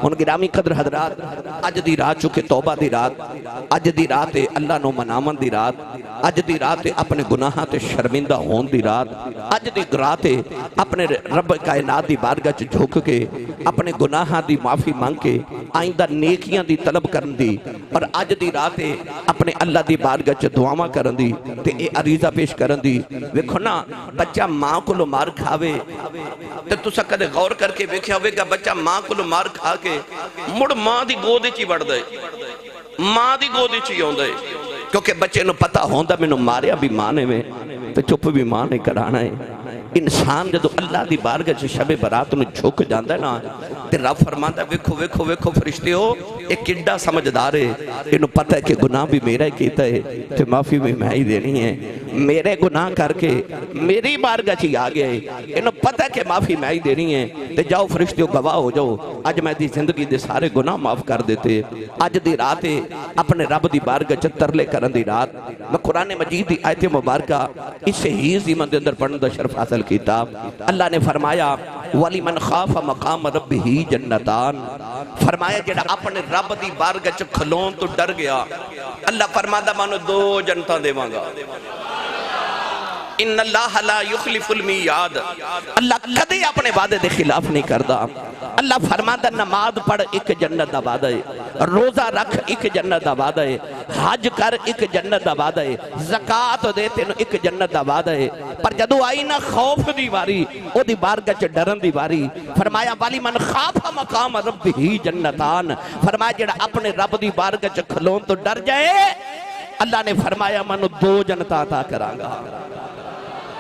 ہن گرامی قدر حضرات اج دی رات چکے توبہ دی رات اج دی رات اللہ نو مناون دی رات اج دی رات اپنے گناہاں تے شرمندہ ہون دی رات اج دی رات اپنے رب کائنات دی بارگاہ چ جھک کے اپنے گناہاں دی معافی مانگ کے آئندہ نیکیاں دی طلب کرن دی اور اج دی رات اپنے اللہ دی بارگاہ چ دعاواں کرن دی تے اے عریضہ پیش کرن دی ویکھو نا بچہ ماں کولوں مار کھاوے تے تساں کدے غور کر کے ویکھیا ہوے گا بچہ ماں کولوں مار کھا کے مڑ ماں دی گود وچ ہی وڑدا ہے ماں دی گود وچ ہی آوندا ہے کیونکہ بچے نو پتہ ہوندا مینوں ماریا بھی ماں نے میں تے چپ بھی ماں نے کرانا ہے انسان جدو اللہ دی بارگاہ چ شب برات نو جھک جاندا ہے نا تے رب فرماندا ویکھو ویکھو ویکھو فرشتیو اے کڈا سمجھدار ہے اینو پتہ ہے کہ گناہ بھی میرا ہی کیتا ہے تے معافی بھی میں ہی دینی ہے میرے گناہ کر کے میری بارگاہ چ آ گیا ہے اینو پتہ ہے کہ معافی میں ہی دینی ہے تے جاؤ فرشتیو گواہ ہو جاؤ اج میں دی زندگی دے سارے گناہ معاف کر دیتے اج دی رات اپنے رب دی بارگاہ چ ترلے کرن دی رات میں قرآن مجید دی آیت مبارکہ اسے ہی زیمن دے اندر پڑھن دا شرف حاصل کیتا اللہ نے فرمایا وَلِمَنْ خَافَ مَقَامَ رَبِّهِ جَنَّتَانِ فرمایا جڑا اپنے رب دی بارگاہ چ کھلون تو ڈر گیا اللہ فرماتا مانو 2 جنتاں دیواں گا ان اللہ لا یخلف المیعاد اللہ کدے اپنے وعدے دے خلاف نہیں کردا اللہ فرماتا نماز پڑھ ایک جنت دا وعدہ ہے روزہ رکھ ایک جنت دا وعدہ ہے حج کر ایک جنت دا وعدہ ہے زکاة دے تینوں ایک جنت دا وعدہ ہے پر جدو آئی نا خوف دی واری او دی بارگاہ چ ڈرن دی واری فرمایا والی من خاف مقام ربہ جنتان فرمایا جڑا اپنے رب دی بارگاہ چ کھلون تو ڈر جائے اللہ نے فرمایا منو 2 جنتاں عطا کراں گا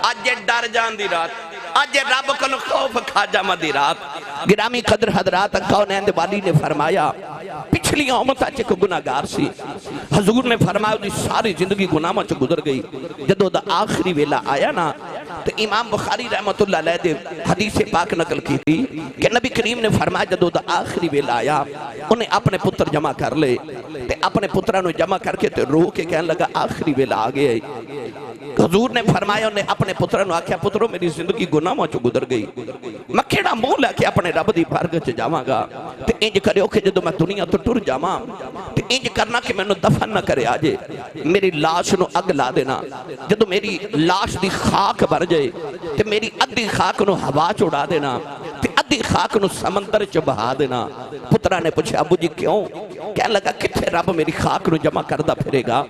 آج ڈر جان دی رات آج رب کو خوف کھا جاما دی رات گرامی قدر حضرات کونین دے والی نے فرمایا پچھلی امتاں چ گناہگار سی حضور نے فرمایا دی ساری زندگی گناہاں چ گزر گئی جدو دا آخری ویلا آیا نا تو امام بخاری رحمت اللہ علیہ دے حدیث پاک نقل کی تھی کہ نبی کریم نے فرمایا جدو دا آخری ویلا آیا انہیں اپنے پتر جمع کر لے تے اپنے پترانو جمع کر کے تے روح کے کہنے لگا آخری ویلا آ گیا ہے حضور نے فرمایا انہیں اپنے پترانو آکھیا پتروں میری زندگی گناہاں چ گزر گئی میں کیڑا منہ لے کے اپنے رب دی بارگاہ چ جاواں گا تے انج کریو کہ جدو میں دنیا تو ٹر جاواں تے انج کرنا کہ مینوں دفن نہ کرے آجے میری لاش نو اگ لا دینا جدو میری لاش دی خاک بھر جائے تے میری ادھی خاک نو ہوا چ اڑا دینا تے ادھی خاک نو سمندر چ بہا دینا پترا نے پوچھا ابو جی کیوں کہنے لگا کتھے رب میری خاک نو جمع کردہ پھرے گا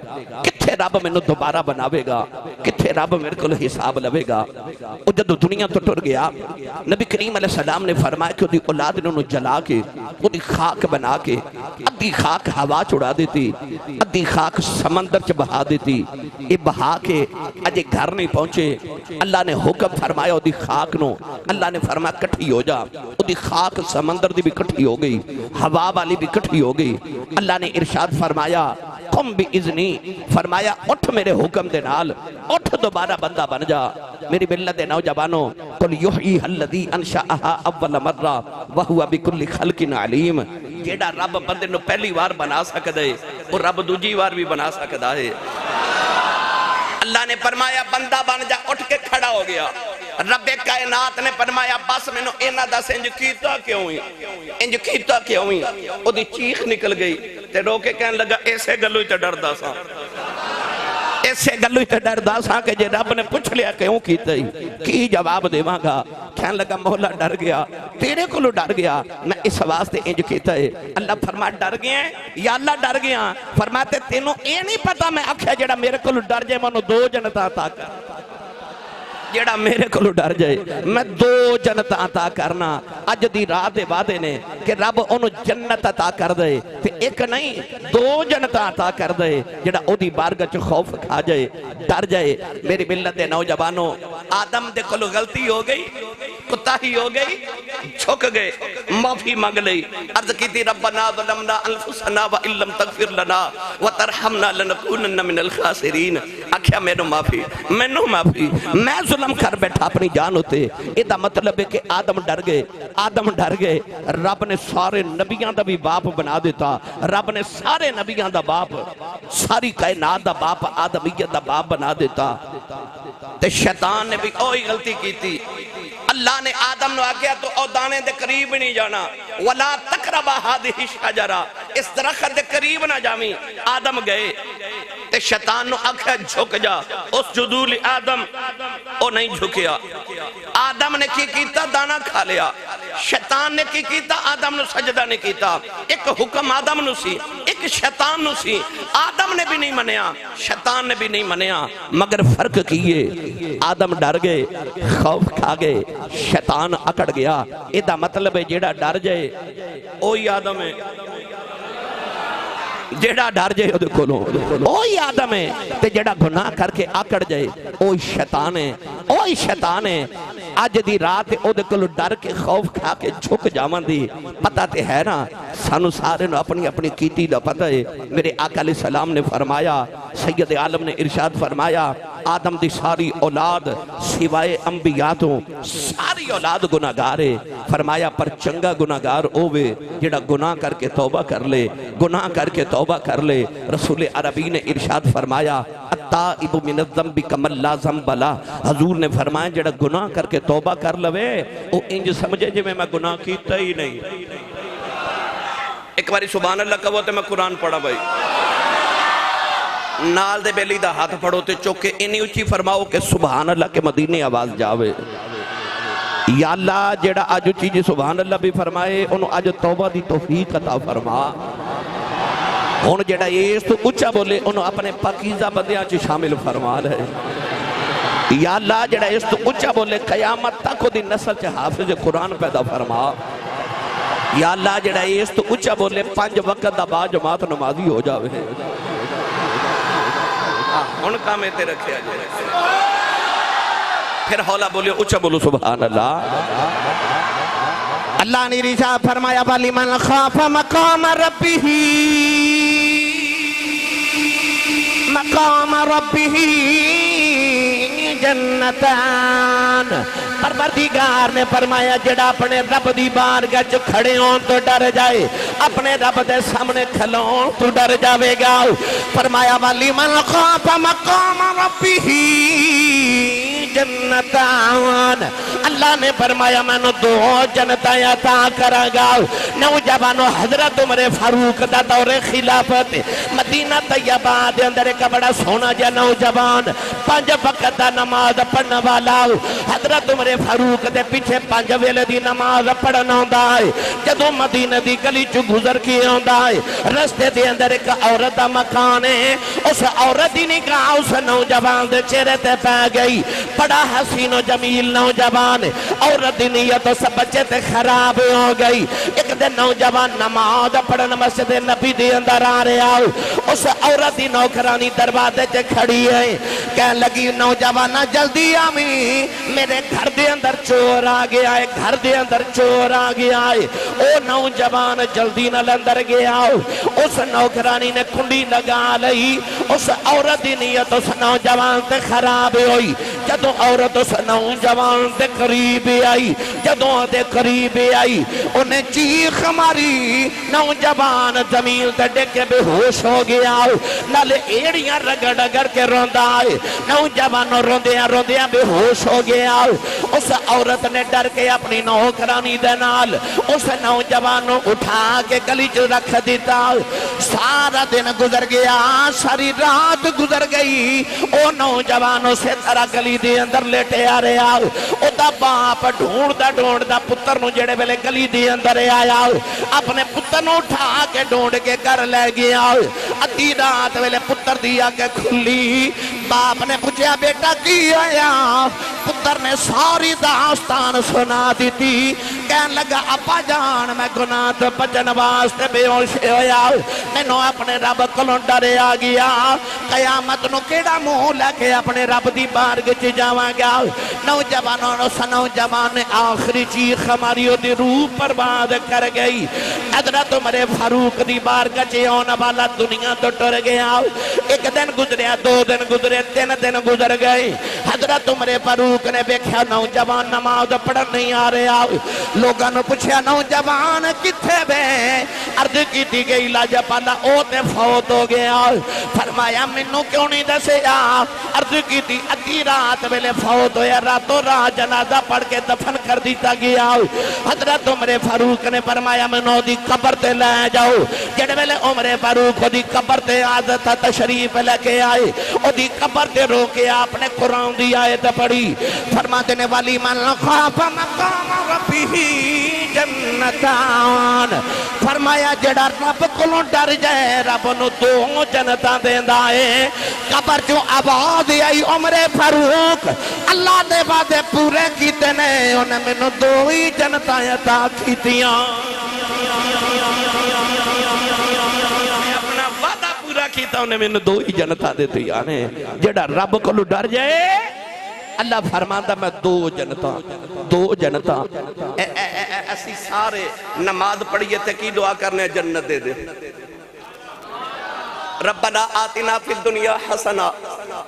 کتھے رب میں نو دوبارہ بناوے گا کتھے رب میرے کو حساب لوے گا او جدو دنیا تو ٹر گیا نبی کریم علیہ السلام نے فرمایا کہ دی اولاد نے انہوں جلا کے دی خاک بنا کے ادھی خاک ہوا چڑا دیتی ادھی خاک سمندر چ بہا دیتی یہ بہا کے اجے گھر نہیں پہنچے اللہ نے حکم فرمایا دی خاک نو اللہ نے فرمایا کٹھی ہو جا دی خاک سمندر دی بھی کٹھی ہو گئی ہوا والی بھی کٹھی ہو گئی اللہ نے ارشاد فرمایا قم بھی اذنی فرمایا اٹھ میرے حکم دے نال اٹھ دوبارہ بندہ بن جا میری ملت نوجوانوں قل یحیی الذی انشأها اول مرہ وہو بکل خلق علیم جیڑا رب بندے نو پہلی وار بنا سکتا ہے وہ رب دوجی وار بھی بنا سکتا ہے اللہ نے فرمایا بندہ بن جا اٹھ کے کھڑا ہو گیا رب کائنات نے فرمایا بس میں نو اینا دس انج کیتا کیوں ہوئی انج کیتا کیوں ہوئی او دی چیخ نکل گئی تے رو کے کہنے لگا ایسے گلو ہی تے ڈر دا سا ایسے گلو ہی تے ڈر دا سا کہ جے رب نے پوچھ لیا کیوں کیتا ہی کی جواب دیواں گا کہنے لگا مولا ڈر گیا تیرے کو لو ڈر گیا میں اس واسطے انج کیتا ہے اللہ فرمایا ڈر گیا ہے یا اللہ ڈر گیا فرماتے تینوں اے نہیں پتا میں آکھیا جڑا میرے کو لو ڈر جائے منو 2 جنتاں عطا کر جیڑا میرے کو ڈر جائے میں 2 جنت عطا کرنا اج دی رات وعدے نے کہ رب انہوں جنت عطا کر دے تے ایک نہیں 2 جنت عطا کر دے جیڑا او دی بارگاہ چ خوف کھا جائے ڈر جائے میری ملت دے نوجوانوں آدم دے کولو غلطی ہو گئی کوتاہی ہو گئی جھک گئے معافی مانگ لئی عرض کیتی ربنا ظلمنا انفسنا وان لم تغفر لنا وترحمنا لنکونن من الخاسرین آکھیا مینوں معافی میں ظلم کر بیٹھا اپنی جان ہوتے ایدہ مطلب ہے کہ آدم ڈر گئے رب نے سارے نبیاں دا بھی باپ بنا دیتا رب نے سارے نبیاں دا باپ ساری کائنات دا باپ آدمیت دا باپ بنا دیتا تے شیطان نے بھی اوہی غلطی کی تھی اللہ نے آدم نو آگیا تو او دانے دے قریب نہیں جانا وَلَا تَقْرَبَ هَذِهِ الشَّجَرَةَ اس درخت دے قریب نہ جاویں آدم گئے تے شیطان نو آگیا جھک جا اس جدول آدم او نہیں جھکیا آدم نے کی کیتا دانا کھا لیا شیطان نے کی کیتا آدم نو سجدہ نے کیتا ایک حکم آدم نو سی ایک شیطان نو سی آدم نے بھی نہیں منیا شیطان نے بھی نہیں منیا مگر فرق کیے آدم ڈر گئے خوف کھا گئے شیطان اکڑ گیا ایدہ مطلب ہے جیڑا ڈر جائے اوہی آدم ہے جیڑا ڈر جائے او دیکھو لو اوہی آدم ہے تے جیڑا گناہ کر کے آکڑ جائے اوہی شیطان ہے آج دی رات او دیکھو لو ڈر کے خوف کھا کے جھک جامان دی پتہ تے ہے نا سانو سارے نو اپنی کیتی دا پتہ ہے میرے آقا علیہ السلام نے فرمایا سید عالم نے ارشاد فرمایا آدم دی ساری اولاد سوائے انبیاء تو ساری اولاد گناہگار ہے فرمایا پر چنگا گناہگار ہوئے جڑا گناہ کر کے توبہ کر لے گناہ کر کے توبہ کر لے رسول عربی نے ارشاد فرمایا التائب من الذنب کمن لا ذنب لا حضور نے فرمایا جڑا گناہ کر کے توبہ کر لوے او انج سمجھے جی میں گناہ کیتا ہی نہیں ایک باری سبحان اللہ کہو تے میں قرآن پڑھا بھائی نال دے بیلی دا ہاتھ پڑھو تے چوکے انہی اچھی فرماؤ کہ سبحان اللہ کے مدینے آواز جاوے یا اللہ جیڑا آج چیزی سبحان اللہ بھی فرمائے انہوں آج توبہ دی توفیق عطا فرما انہوں جیڑا یہ اس تو اچھا بولے انہوں اپنے پاکیزہ بندیاں چی شامل فرما رہے یا اللہ جیڑا اس تو اچھا بولے قیامت تک دی نسل چے حافظ قرآن پیدا فرما یا اللہ جیڑا اس تو اچھا بولے 5 وقت دا با جماعت نمازی ہو جاوے ان کا میں تے رکھے آجے پھر حولا بولے اچھا بولو سبحان اللہ اللہ نے رشاد فرمایا وَلِمَنْ خَافَ مَقَامَ رَبِّهِ جنتان پروردگار نے فرمایا جڑا اپنے رب دی بارگاہ چ کھڑے ہون تو ڈر جائے اپنے رب دے سامنے کھلون تو ڈر جاوے گا فرمایا وَلِمَنْ خَافَ مَقَامَ رَبِّهِ جنتان اللہ نے فرمایا میں نے 2 جنتیں عطا کراں گا نوجوانو حضرت عمر فاروق دا دور خلافت مدینہ طیبہ دے اندر ایک بڑا سونا جا نوجوان 5 وقت دا نماز پڑھنے والا حضرت عمر فاروق دے پیچھے 5 ویلے دی نماز پڑھنا ہوندا ہے جدوں مدینہ دی گلی چ گزر کے ہوندا ہے رستے دے اندر ایک عورت دا مکان ہے اس عورت دی نگاہ اس نوجوان دے چہرے تے پے گئی بڑا حسین و جمیل نوجوان عورت دی نیت اس بچے تے خراب ہو گئی ایک دن نوجوان نماز پڑھن مسجد نبی دے اندر آ رہا اس عورت دی نوکرانی دروازے تے کھڑی ہے کہنے لگی نوجوانہ جلدی آمی میرے گھر دے اندر چور آ گیا ہے گھر دے اندر چور آ گیا ہے او نوجوان جلدی نہ اندر گیا اس نوکرانی نے کنڈی لگا لئی اس عورت دی نیت اس نوجوان تے خراب ہوئی جدوں عورت اس نوجوان دے قریب آئی جدوں دے قریب آئی انہیں چیخ ماری نوجوان زمین تے ڈکے بے ہوش ہو گیا نالے ایڑیاں رگڑ رگڑ کے روندہ آئے نوجوان روندیاں بے ہوش ہو گیا اس عورت نے ڈر کے اپنی نوکرانی دے نال اس نوجوان اٹھا کے گلی چ رکھ دیتا سارا دن گزر گیا ساری رات گزر گئی او نوجوان اسے طرح گلی دے اندر لیٹے آ رہا او دا باپ ڈھونڈ دا پتر نو جڑے ویلے گلی دے اندر آیا اپنے پتر نو اٹھا کے ڈھونڈ کے کر لے گیا ادھی رات ویلے پتر دیا کے کھلی باپ نے پوچھا بیٹا کی آیا پتر نے ساری داستان سنا دیتی کہنے لگا اپا جان میں گناہ تو بچن واسطے بے ہوش ہویا میں نو اپنے رب کلوں ڈرے آ گیا قیامت نو کیڑا منہ لے کے اپنے رب دی بارگاہ چ جاواں گا نوجوان نے آخری چیخ ہماری دی روح برباد کر گئی حضرت عمر فاروق دی بارگاہ چ آنے والا دنیا تو ٹر گیا ایک دن گزریا 2 دن گزرے 3 دن گزر گئے حضرت عمر فاروق نے دیکھا نوجوان نماز پڑھن نہیں آ رہا لوگاں نے پوچھا نوجوان کتھے بے عرض کی تھی گئی لاجا پالا او تے فوت ہو گیا فرمایا منو کیوں نہیں دسے عرض کی تھی ادھی رات ویلے فوت ہویا راتوں رات جنازہ پڑھ کے دفن کر دیتا گیا حضرت عمر فاروق نے فرمایا منو دی قبر تے لے جاؤ جڑے ویلے عمر فاروق دی قبر تے آزتا تشریف لے کے آئے او دی قبر تے رو کے آپ نے قرآن دی آیت پڑھی فرماتے نے والی من خاف مقام ربہ جنتان فرمایا جڑا رب کولوں ڈر جائے رب نو دو جنتاں دیندا ہے قبر چوں آواز آئی عمر فاروق اللہ دے وعدے پورے کیتے نے انہیں مینوں دو ہی جنتاں عطا کیتیاں اپنا وعدہ پورا کیتا انہیں میں نے دو ہی جنتا دیتی آنے جڑا رب کو ڈر جائے اللہ فرماتا میں دو جنتا ایسی سارے نماز پڑھئے تھے کی دعا کرنے جنت دے دے ربنا آتنا فی الدنیا حسنا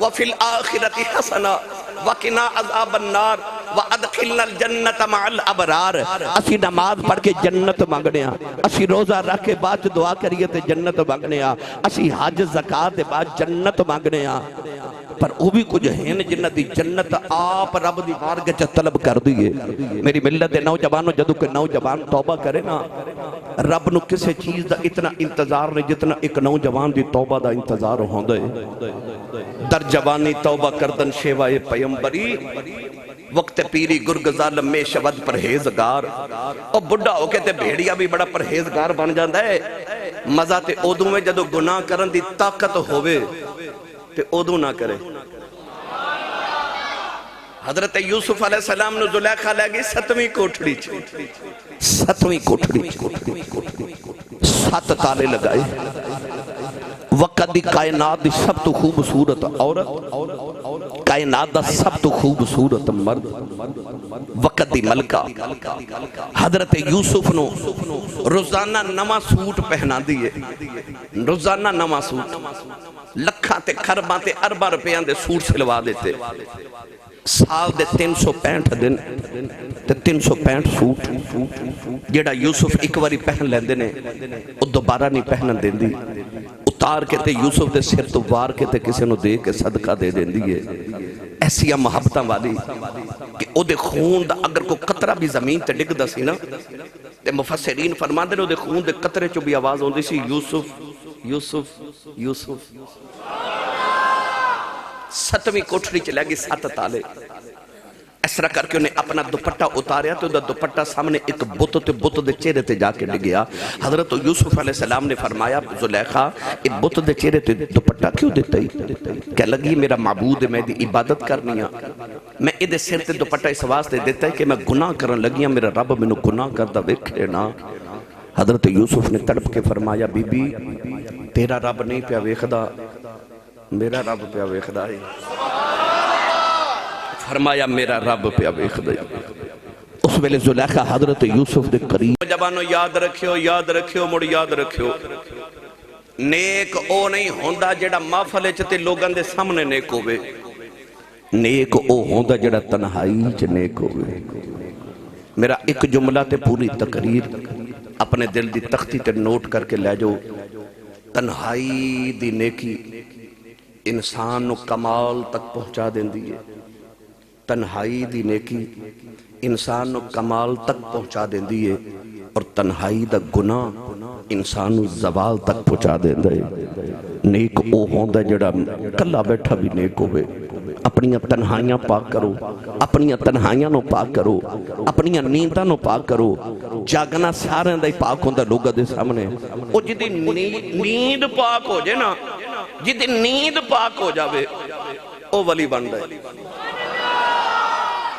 وفی الآخرت حسنا وقنا عذاب النار وادخلنا الجنت مع الابرار اسی نماز پڑھ کے جنت مانگنے اسی روزہ رکھ کے بعد دعا کریے تے جنت مانگنے اسی حج زکاة دے بعد جنت مانگنے پر وہ بھی کچھ ہیں جنت دی جنت آپ رب دی بارگاہ چ طلب کر دیئے میری ملت دے نوجوانوں جدو کہ نوجوان توبہ کرے نا رب نو کسے چیز دا اتنا انتظار نہیں جتنا ایک نوجوان دی توبہ دا انتظار ہوندے در جوانی توبہ کردن شیوائے پیمبری وقت پیری گرگزال میں شود پرہیزگار اور بڑھا ہو کے تے بھیڑیا بھی بڑا پرہیزگار بن جاندہ ہے مزہ تے اودوں میں جدو گناہ کرن دی طاقت ہوئے تے اودوں نہ کرے حضرت یوسف علیہ السلام نے زلیخا لے گئی ستویں کوٹھڑی سات تالے لگائے وقت دی کائنات دی سب تو خوبصورت عورت کائنات دا سب تو خوبصورت مرد وقت دی ملکہ حضرت یوسف نو روزانہ نواں سوٹ پہنا دیئے روزانہ نواں سوٹ لکھاں تے کھرباں تے ارباں روپیاں دے سوٹ سلوا دیتے سال دے 365 دن تے 365 سوٹ جیڑا یوسف ایک واری پہن لیندے نے وہ دوبارہ نہیں پہنن دیندی اتار کے تے یوسف دے سر تو وار کے تے کسے نو دے کے صدقہ دے دیندی ہے ایسی محبتاں والی کہ او دے خون دا اگر کو قطرہ بھی زمین تے ڈگ دا سی نا تے مفسرین فرمان دے نے او دے خون دے قطرے چو بھی آواز ہوندی سی یوسف ستویں کوٹھڑی چلے گی سات تالے اس طرح کر کے انہیں اپنا دوپٹہ اتاریا تو دوپٹہ سامنے ایک بت دے چہرے تے جا کے ڈگیا حضرت یوسف علیہ السلام نے فرمایا زلیخا ایک بت دے چہرے تے دوپٹہ کیوں دیتا ہی کہ لگی میرا معبود ہے میں دی عبادت کرنی میں ادھے سر تے دوپٹہ اس واسطے دیتا ہے کہ میں گناہ کرن لگیا میرا رب میں گناہ کردہ ویکھے نا حضرت یوسف نے تڑپ کے فرمایا بی بی تیرا رب نہیں پیا ویکھدا میرا رب پیا ویکھدا ہے فرمایا میرا رب پیا ویکھدا ہے اس ویلے زلیخا حضرت یوسف دے قریب جوانو یاد رکھیو مڑ یاد رکھیو نیک او نہیں ہوندا جڑا محفل وچ تے لوگاں دے سامنے نیک ہوے نیک او ہوندا جڑا تنہائی وچ نیک ہوے میرا ایک جملہ تے پوری تقریر اپنے دل دی تختی تے نوٹ کر کے لے جو تنہائی دی نیکی انسان نو کمال تک پہنچا دین دیئے تنہائی دی نیکی انسان نو کمال تک پہنچا دین دیئے اور تنہائی دا گناہ انسان نو زوال تک پہنچا دین دیئے نیک او ہوندہ جڑا کلا بیٹھا بھی نیک ہوئے اپنیاں تنہائیاں پاک کرو اپنیاں تنہائیاں نو پاک کرو اپنیاں نیندہ نو پاک کرو جاگنا سارے اندائی پاک ہوندہ لوگا دے سامنے او جدی نیند پاک ہو جائے نا جدی نیند پاک ہو جاوے او ولی بن دائے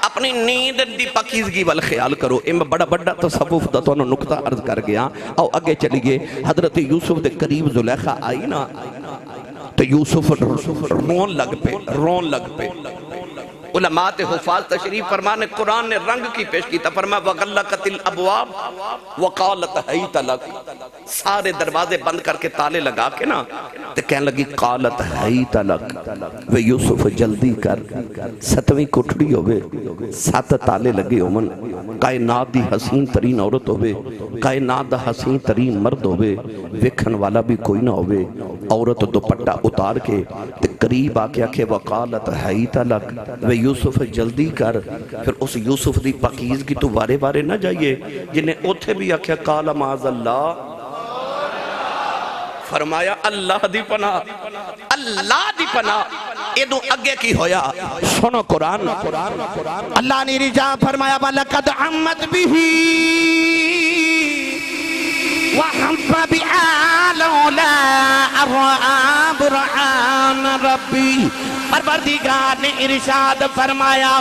اپنی نیند دی پاکیزگی وال خیال کرو ایم بڑا بڑا تصوف دا تو انہوں نکتہ عرض کر گیا او اگے چلی گئے حضرت یوسف دے قریب زلیخا آئی نا تو یوسف رون لگ پے علماء حفاظ تشریف فرمانے قرآن نے رنگ کی پیش کی تھا، فرمایا وَغَلَّقَتِ الْأَبْوَابِ وَقَالَتْ حَيْتَ لَكَ، سارے دروازے بند کر کے تالے لگا کے نا تو کہنے لگی قالت حیت لک، وہ یوسف جلدی کر، 7ویں کوٹھڑی ہوئے، 7 تالے لگے ہومن، کائنات دی حسین ترین عورت ہوئے، کائنات دا حسین ترین مرد ہوئے، ویکھن والا بھی کوئی نہ ہوئے، عورت دوپٹہ اتار کے قریب آکے آکھے وقالت حیت لک، وہ یوسف جلدی کر۔ پھر اس یوسف دی پاکیزگی تو وارے وارے نہ جائیے جنہیں اوتھے بھی آکھے قال معاذ اللہ، فرمایا اللہ دی پناہ، اللہ دی پناہ، ایدو اگے کی ہویا سنو قرآن، اللہ نے رجا فرمایا وَلَقَدْ عَمَّتْ بِهِ وَحَمَّ بِهَا لَوْلَا أَرْآ بُرْهَانَ رَبِّهِ۔ پروردگار نے ارشاد فرمایا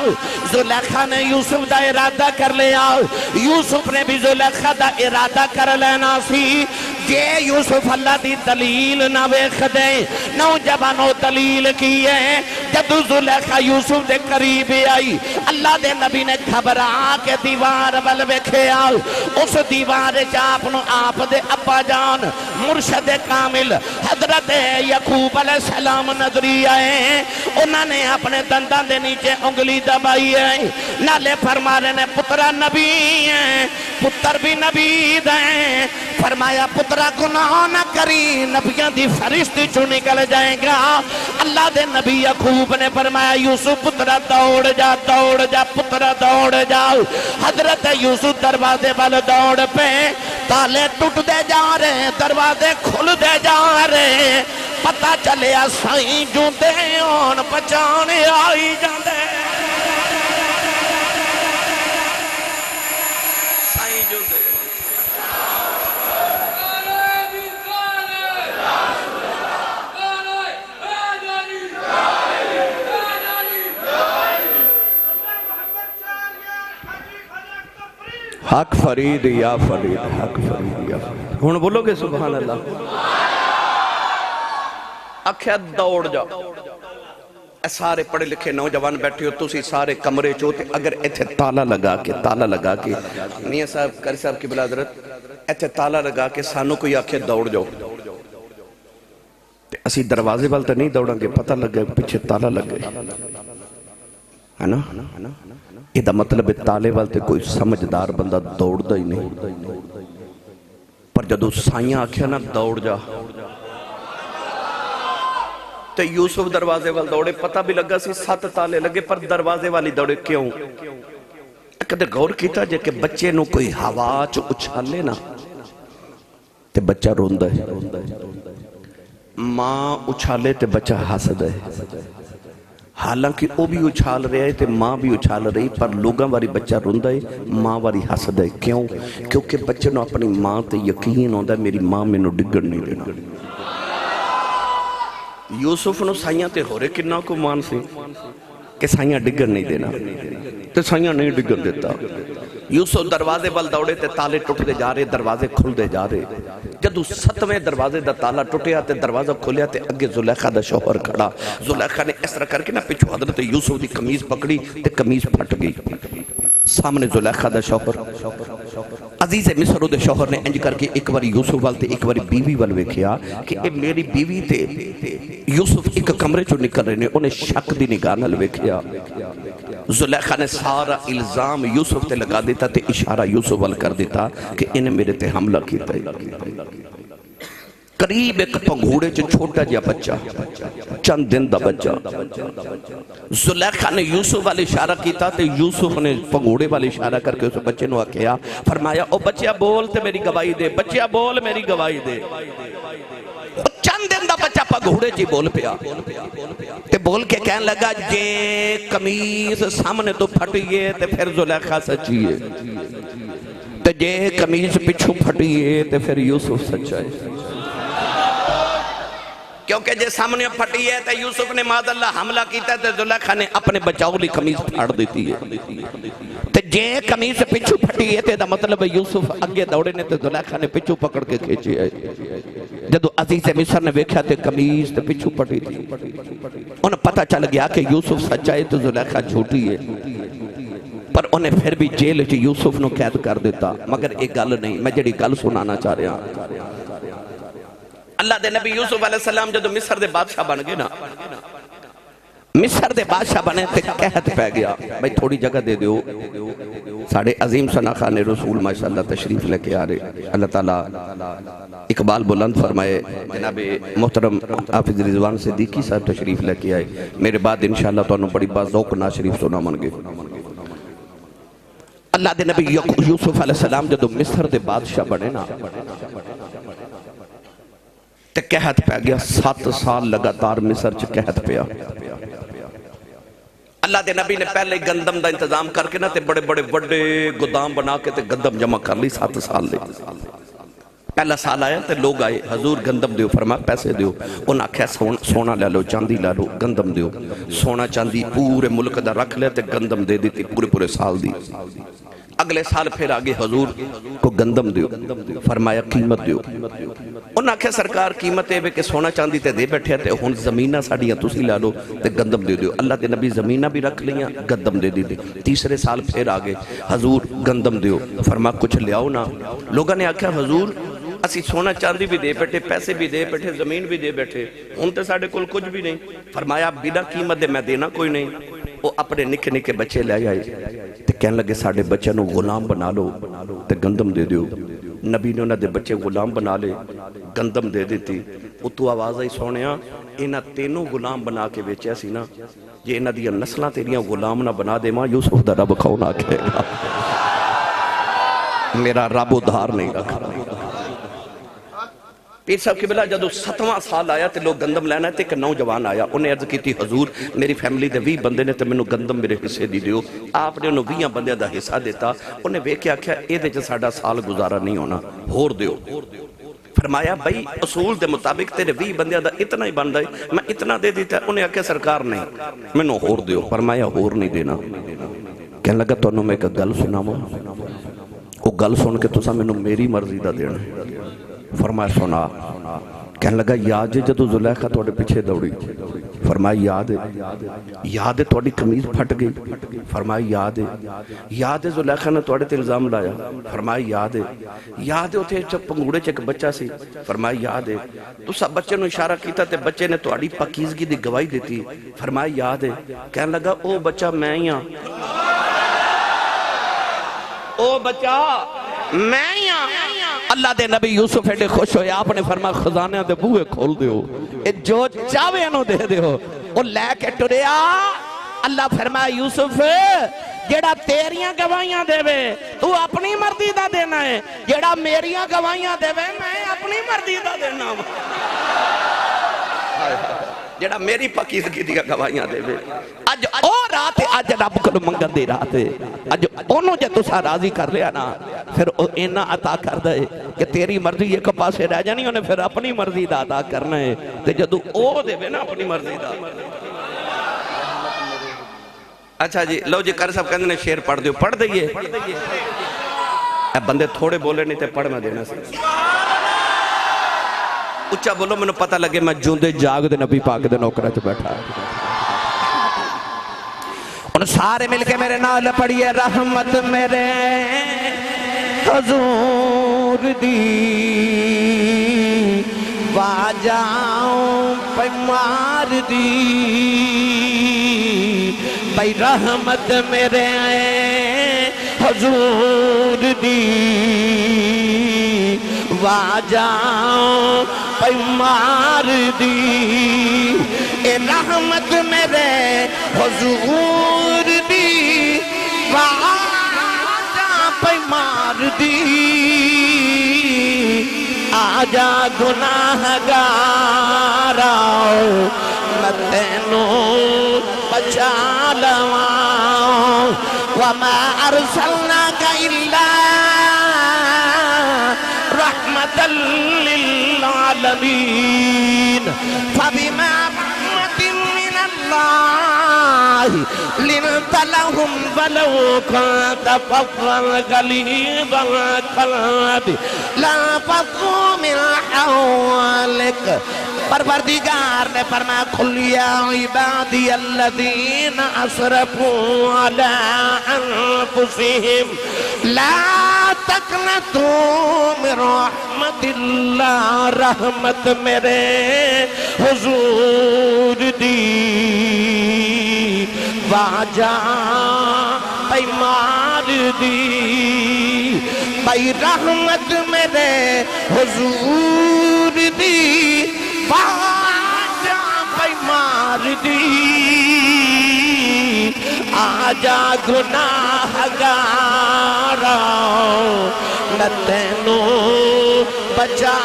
زلیخا نے یوسف دا ارادہ کر لیا، یوسف نے بھی زلیخا دا ارادہ کر لینا سی، جے یوسف اللہ دی دلیل نہ ویکھ دے، نوجوانوں دلیل کی ہے، جدو زلیخا یوسف دے قریب آئی، اللہ دے نبی نے گھبرا کے دیوار ول ویکھیا، اس دیوار چاپنو آپ دے ابا جان مرشد کامل حضرت یعقوب علیہ السلام نظری آئے، انہوں نے اپنے دندان دے نیچے انگلی دبائی ہے، نالے فرما رہے نے پترہ نبی ہیں، پتر بھی نبی دیں، فرمایا پترہ گناہ نہ کری، نبیان دی فرشت چو نکل جائیں گا۔ اللہ دے نبی یعقوب نے فرمایا یوسف پترہ دوڑ جا دوڑ جا پترہ دوڑ جا، حضرت یوسف دروازے وال دوڑ پہ، تالے ٹوٹ دے جا رہے، دروازے کھل دے جا رہے، پتہ چلے سائیں جو دے آن پچانے آئی جاندے، سائیں جو دے حق فرید یا فرید، حق فرید یا فرید، ہون بولو گے سبحان اللہ، اکھیا دوڑ جا، سارے پڑھے لکھے نوجوان بیٹھے ہو تسی سارے کمرے چوتے، اگر ایتھے تالا لگا کے میاں صاحب قاری صاحب کی بلا حضرت ایتھے تالا لگا کے سانو کوئی آکھے دوڑ جاؤ، اسی دروازے والتے نہیں دوڑاں گے، پتہ لگ گئے پیچھے تالا لگ گئے ہے نا، یہ دا مطلب تالے والتے کوئی سمجھدار بندہ دوڑ دا ہی نہیں، پر جدو سائیاں آکھیا نا دوڑ جا، تو یوسف دروازے وال دوڑے، پتہ بھی لگا سی 7 تالے لگے، پر دروازے والی دوڑے کیوں؟ کدھے غور کیتا جے کہ بچے نو کوئی ہوا چو اچھالے نا تے بچہ روندہ ہے، ماں اچھالے تے بچہ حسد ہے، حالانکہ او بھی اچھال رہے ہیں تے ماں بھی اچھال رہی، پر لوگاں واری بچہ روندہ ہے، ماں واری حسد ہے، کیوں؟ کیونکہ بچے نو اپنی ماں تے یقین ہوندہ ہے میری ماں میں نو ڈگڑ نہیں دینا۔ یوسف نو سائیاں تے ہو رہے کنہ کو مان سے کہ سائیاں ڈگر نہیں دینا، تے سائیاں نہیں ڈگر دیتا۔ یوسف دروازے بل دوڑے تے تالے ٹوٹ دے جا رہے، دروازے کھل دے جا رہے، جدو 7ویں دروازے دا تالا ٹوٹیا تے دروازہ کھولیا تے اگے زلیخا دا شوہر کھڑا، زلیخا نے اس طرح کر کے نا پچھو حضرت یوسف دی قمیض پکڑی تے قمیض پھٹ گئی، سامنے زلیخا دا شوہر، عزیز مصر دے شوہر نے انج کر کے ایک باری یوسف والتے ایک باری بیوی وال ویکھیا کہ اے میری بیوی تے یوسف ایک کمرے چو نکل رہے نے، انہیں شک دی نگاہ نال ویکھیا، زلیخا نے سارا الزام یوسف تے لگا دیتا تے اشارہ یوسف وال کر دیتا کہ انہیں میرے تے حملہ کیتا ہے۔ قریب ایک پنگھوڑے چو چھوٹا جا بچہ، چند دن دا بچہ، زلیخا نے یوسف والے اشارہ کیتا تے یوسف نے پنگھوڑے والے اشارہ کر کے اس بچے نو آکھیا، فرمایا او بچہ بول تے میری گواہی دے، بچہ بول میری گواہی دے۔ چند دن دا بچہ پنگھوڑے جی بول پیا تے بول کے کہنے لگا جے قمیص سامنے تو پھٹیے تے پھر زلیخا سچیے، تے جے قمیص پچھو پھٹیے تے پھر یوسف سچائے۔ کیونکہ جے سامنے پھٹی ہے تو یوسف نے معاذ اللہ حملہ کیتا ہے تو زلیخا نے اپنے بچاؤ لی قمیض پھاڑ دیتی ہے تو جے قمیض پچھو پھٹی ہے تو مطلب یوسف اگے دوڑے نے تو زلیخا نے پچھو پکڑ کے کھینچی ہے جدو عزیز مصر نے ویکھا تے قمیض تے پچھو پھٹی تھی انہیں پتہ چل گیا کہ یوسف سچا ہے تو زلیخا جھوٹی ہے پر انہیں پھر بھی جیل چ یوسف نو قید کر دیتا مگر ایک گل نہیں میں جڑی گل سنانا چاہ رہا ہوں اللہ دے نبی یوسف علیہ السلام جدو مصر دے بادشاہ بن گئے نا مصر دے بادشاہ بنے تے قحط پہ گیا بھئی تھوڑی جگہ دے دیو ساڑھے عظیم ثنا خان رسول ماشاءاللہ تشریف لے کے آ رہے اللہ تعالیٰ اقبال بلند فرمائے جناب محترم حافظ رضوان صدیقی صاحب تشریف لے کے آئے میرے بعد انشاءاللہ تو انہوں بڑی بات ذوق نا شریف سنا من گے اللہ دے نبی یوسف علیہ السلام جدو مصر دے بادشاہ بنے نا تے قحط پہ گیا 7 سال لگاتار مصر چ قحط پیا اللہ دے نبی نے پہلے گندم دا انتظام کر کے نا تے بڑے بڑے بڑے گودام بنا کے تے گندم جمع کر لی 7 سال لے پہلا سال آیا تے لوگ آئے حضور گندم دیو فرمایا پیسے دیو انہاں آکھیا سونا لے لو چاندی لے لو گندم دیو سونا چاندی پورے ملک دا رکھ لے تے گندم دے دیتی پورے سال دی اگلے سال پھر آگے حضور کو گندم دیو فرمایا قیمت دیو انہاں آکھیا سرکار قیمت ہے کہ سونا چاندی تے دے بیٹھے تے ہن زمینہ ساڑیاں تسی لے لو تے گندم دے دیو اللہ دے نبی زمینہ بھی رکھ لیاں گندم دے دی تیسرے سال پھر آگے حضور گندم دیو فرمایا کچھ لے آؤ نا لوگوں نے آکھیا حضور اسی سونا چاندی بھی دے بیٹھے پیسے بھی دے بیٹھے زمین بھی دے بیٹھے ان تے ساڑھے کل کچھ بھی نہیں فرمایا بنا قیمت دے میں دینا کوئی نہیں وہ اپنے نکے نکے بچے لے آئے تے کہنے لگے ساڑھے بچے نو غلام بنا لو تے گندم دے دیو نبی نے انہاں دے بچے غلام بنا لے گندم دے دیتی اتو آواز آئی سونیا انہاں تینوں غلام بنا کے بیچے سی نا یہ انہاں دیا نسلہ تیریاں غلام نہ بنا دے ماں یوسف دا رب کھونا کہے گا میرا رب ادھار نہیں رکھا پیر صاحب کی بلا جدو 7واں سال آیا تے لوگ گندم لینا تے ایک نوجوان آیا انہیں عرض کی تھی حضور میری فیملی دے 20 بندے نے تے میں گندم میرے حصے دی دیو آپ نے انہوں 20 بندے دا حصہ دیتا انہیں وے کیا کیا اے دے جو ساڑھا سال گزارا نہیں ہونا ہور دیو فرمایا بھائی اصول دے مطابق تیرے 20 بندے دا اتنا ہی بندہ ہے میں اتنا دے دیتا انہیں آکھیا سرکار نہیں میں نو ہور دیو فرمایا ہور نہیں دینا کہنے لگا تو انہوں میں ایک گل سنا وہ گل سن کے تو سا میں میری مرضی دا دینا فرمایا سنا کہنے لگا یاد ہے جدو زلیخا توڑے پیچھے دوڑی فرمایا یاد ہے توڑی قمیض پھٹ گئی فرمایا یاد ہے زلیخا نے توڑے تے الزام لایا فرمایا یاد ہے اتھے پنگوڑے چک بچہ سی فرمایا یاد ہے تو سب بچے نو اشارہ کیتا تے بچے نے توڑی پاکیزگی دی گواہی دیتی فرمایا یاد ہے کہنے لگا او بچہ میں ہی ہاں او بچہ میں ہی ہاں اللہ دے نبی یوسف ایڈے خوش ہوئے آپ نے فرمایا خزانے دے بوئے کھول دیو جو چاوے انہوں دے دیو وہ لے کے ٹریا اللہ فرمایا یوسف جیڑا تیریاں گواہیاں دے وے تو اپنی مرضی دا دینا ہے جیڑا میریاں گواہیاں دے وے میں اپنی مرضی دا دینا ہوں جیڑا میری پاکیزگی دیا گواہیاں دے وے اج او رات ہے اج رب کو منگن دی رات ہے اج انہوں جے تسا راضی کر لیا نا پھر اینا عطا کر دے کہ تیری مرضی ایک پاسے رہ جانی انہیں پھر اپنی مرضی دا عطا کرنا ہے تے جدو او دے وے نا اپنی مرضی دا اچھا جی لو جی کر صاحب کہنے نے شیر پڑھ دیو پڑھ دئیے اے بندے تھوڑے بولے نہیں تے پڑھ میں دینا سی اچھا بولو میں نے پتہ لگے میں جوندے جاگ دے نبی پاک دے نوکرہ چ بیٹھا ان سارے مل کے میرے نال پڑھئے رحمت میرے حضور دی واجاؤں پیمار دی بھائی رحمت میرے حضور دی واجاؤں پیمار دی اے رحمت میرے حضور دی واجاؤں پیمار دی آجا گناہ گاراؤ میں تینوں بچا لواؤں وَمَا أَرْسَلْنَاكَ إِلَّا رَحْمَةً لِلْعَالَمِينَ فبما رحمة من الله لنت لهم ولو كنت فظا غليظ القلب لانفضوا من حولك پروردگار نے فرمایا قل یا عبادی الذین اسرفوا علی انفسهم لا تقنطوا من رحمت اللہ، رحمت میرے حضور دی واجہ پیمار دی بھائی، رحمت میرے حضور دی واجہ پیمار دی، آجا گناہگارا میں تینوں بچا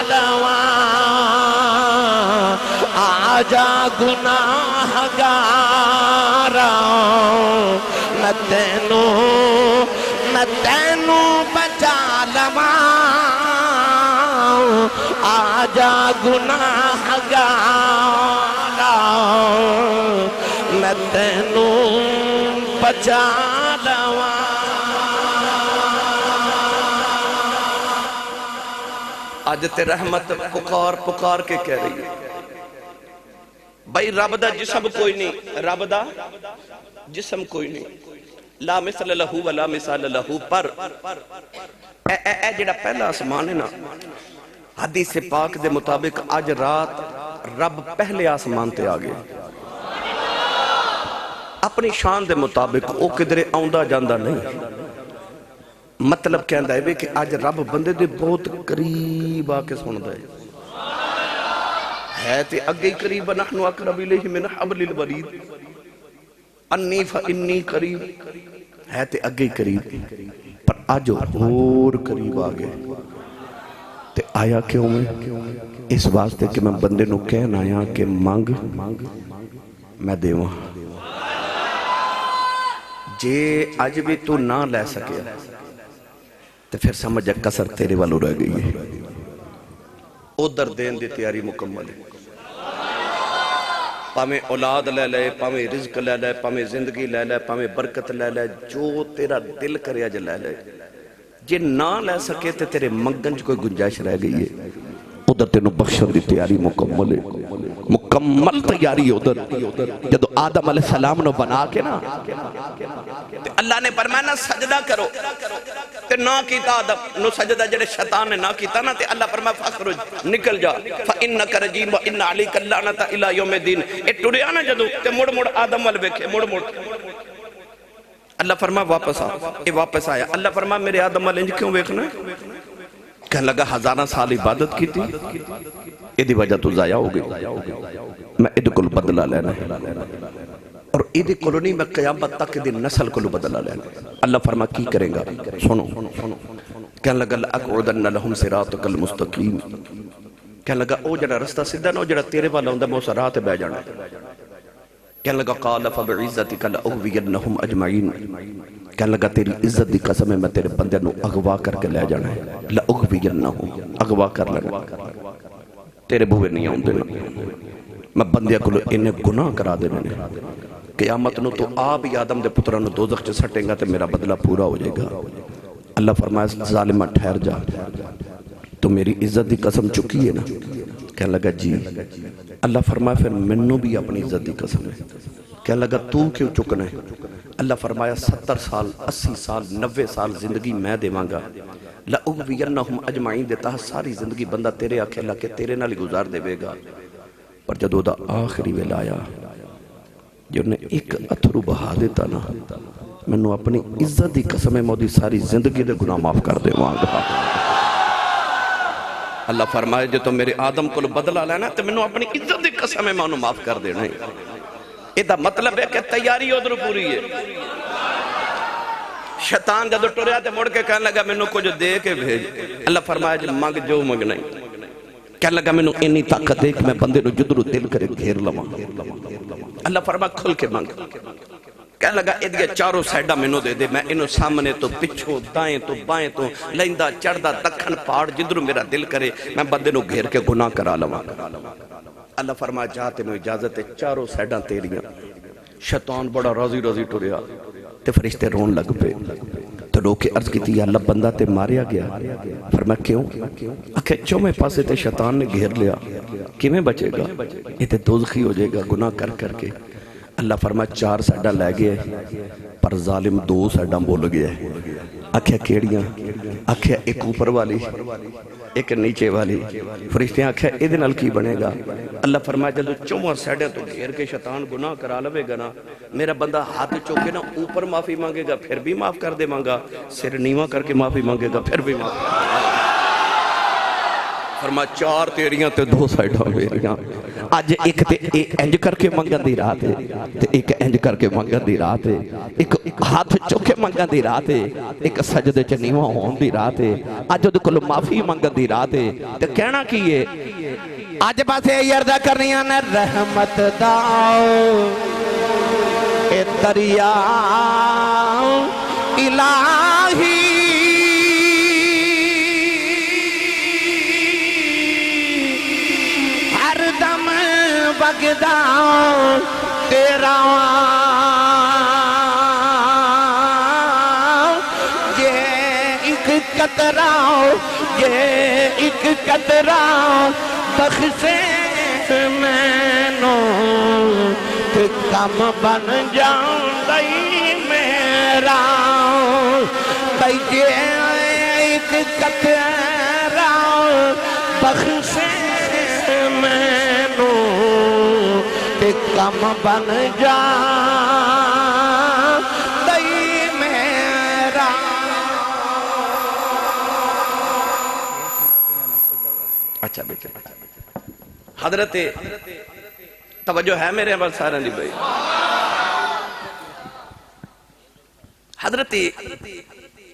لواں، آجا گناہگارا میں تینوں بچا لواں، آجا گناہگارا میں تینوں بچا لواں۔ آج تے رحمت پکار پکار کے کہہ رہی ہے بھائی رب دا جسم کوئی نہیں، رب دا جسم کوئی نہیں، لا مثل لہو ولا مثال لہو، پر اے جڑا پہلا آسمان ہے نا، حدیث پاک دے مطابق آج رات رب پہلے آسمان تے آگئے، اپنی شان دے مطابق او کدرے آؤندہ جاندہ نہیں، مطلب کہندہ ہے کہ آج رب بندے دے بہت قریب آکے سندہ ہے تے اگے قریب نحن اقرب الیہ من حبل الورید، انی فانی قریب ہے تے اگے قریب، پر آج اور قریب آگئے تے آیا کیوں اس واسطے کہ میں بندے نو کہنا آیا کہ مانگ میں دیواں، جے آج بھی تو نہ لے سکے تو پھر سمجھا کسر تیرے والو رہ گئی ہے، ادھر دین دی تیاری مکمل ہے، پامیں اولاد لے لے، پامیں رزق لے لے، پامیں زندگی لے لے، پامیں برکت لے لے، جو تیرا دل کرے آج لے لے، جے نہ لے سکے تو تیرے منگنج کوئی گنجائش رہ گئی ہے، ادھر تینوں بخشن دی تیاری مکمل ہے، مکمل تیاری ادھر، جدو آدم علیہ السلام نو بنا کے نا اللہ نے فرمایا سجدہ کرو، تے نہ کیتا آدم نو سجدہ جڑے شیطان نے نہ کیتا نا، تے اللہ فرمایا فخرج نکل جا فَإِنَّكَ رَجِيمٌ وَإِنَّ عَلَيْكَ اللَّعْنَةَ إِلَى يَوْمِ الدِّينِ، اے ٹریا نا جدو تے مڑ مڑ آدم وال ویکھے، مڑ مڑ اللہ فرمایا واپس آ، اے واپس آیا، اللہ فرمایا میرے آدم وال انج کیوں ویکھنا ہے؟ کہنے لگا ہزارہ سال عبادت کی تھی، ایدی وجہ تو ضائع ہو گئی، میں ایدی کل بدلہ لینا ہے، اور ایدی کلونی میں قیامت تک ایدی نسل کلو بدلہ لینا ہے۔ اللہ فرما کی کریں گا، سنو، کہنے لگا لَأَقْعُدَنَّ لَهُمْ صِرَاطَكَ الْمُسْتَقِيمِ، کہنے لگا او جڑا رستہ سدھا نا، او جڑا تیرے والا ہوندہ میں اس راہ تے بہ جانا ہے، کہنے لگا قَالَ فَبِعِزَّتِكَ لَأُغْوِيَنَّهُمْ أَجْمَعِينَ، کہنے لگا تیری عزت دی قسم ہے میں تیرے بندے نو اغوا کر کے لے جانا ہے، لَأُغْوِيَنَّهُمْ اغوا کر لینا، تیرے بھوے نہیں آؤں دینا، میں بندے کو انہیں گناہ کرا دینا ہے، قیامت نو تو آپ ہی آدم دے پترہ نو دوزخ چے سٹیں گا تے میرا بدلہ پورا ہو جائے گا۔ اللہ فرمایا ظالمہ ٹھہر جا، تو میری عزت دی قسم چکی ہے نا؟ کہنے لگا جی۔ اللہ فرمایا پھر منو بھی اپنی عزت دی قسم ہے، کہنے لگا تو کیوں چکنا ہے؟ اللہ فرمایا 70 سال 80 سال 90 سال زندگی میں دیواں گا، لَأُغْوِيَنَّهُمْ أَجْمَعِينَ دیتا ساری زندگی بندہ تیرے آکھے اللہ کے تیرے نالی گزار دے گا، پر جدو دا آخری ویلا آیا جو نے ایک اتھرو بہا دیتا نا، میں نو اپنی عزت دی قسم مودی ساری زندگی دے گناہ معاف کر دے وہاں گا۔ اللہ فرمائے جو تو میرے آدم کو بدلہ لینا تو میں نو اپنی عزت دی قسم میں انو معاف کر دینا ہے، ایدہ مطلب ہے کہ تیاری ادھر پوری ہے۔ شیطان جدو ٹوریا تے مڑ کے کہنے لگا میں نو کو جو دے کے بھیج، اللہ فرمایا جو مانگ جو مانگ نہیں، کہنے لگا میں نو اینی طاقت دے کہ میں بندے نو جدرو دل کرے گھیر لواں، اللہ فرمایا کھل کے مانگ، کہنے لگا ایدیا چاروں سائیڈہ میں نو دے دے، میں انو سامنے تو پچھو دائیں تو بائیں تو لائندہ چڑھدہ دکھن پاڑ جدرو میرا دل کرے میں بندے نو گھیر کے گناہ کرا لواں۔ اللہ فرمایا جا تینوں اجازت ہے چاروں سیڈاں تیریاں شیطان بڑا راضی راضی ٹریا تے فرشتے رون لگ پے تو رو کے عرض کی تھی یا اللہ بندہ تے ماریا گیا فرمایا کیوں آکھے چومے پاسے تے شیطان نے گھیر لیا کیویں بچے گا یہ تے دوزخی ہو جائے گا گناہ کر کر کے اللہ فرمایا چار سیڈاں لے گئے پر ظالم دو سیڈاں بول گیا آکھیا کیڑیاں آکھیا ایک اوپر والی ایک نیچے والی فرشتیاں آکھیا ایدن الکی بنے گا اللہ فرمایا جدو چومہ سیڈیں تو گھیر کے شیطان گناہ کرا لوے گا نا میرا بندہ ہاتھ چوکے نا اوپر معافی مانگے گا پھر بھی معاف کر دے مانگا سر نیواں کر کے معافی مانگے گا پھر بھی معاف کر دے فرمایا چار تیریاں تے دو سائیڈاں میریاں آج ایک تے انج کر کے منگن دی رات ہے تے ایک انج کر کے منگن دی رات ہے ایک ہاتھ چوکے منگن دی رات ہے ایک سجدے چ نیواں ہون دی رات ہے آج دے کول معافی منگن دی رات ہے تے کہنا کی ہے آج پاسے یردا کرنیاں نے رحمت داؤ اے دریا الہی بگدا تیرا یہ ایک قطرہ یہ ایک قطرہ بخشے میں نو تے کم بن جاندائی میرا بھائی یہ ایک قطرہ بخشے میں نو تے کم بن جا دئی میرا اچھا بیٹے حضرت توجہ ہے میرے عمل سارا نہیں بھائی حضرت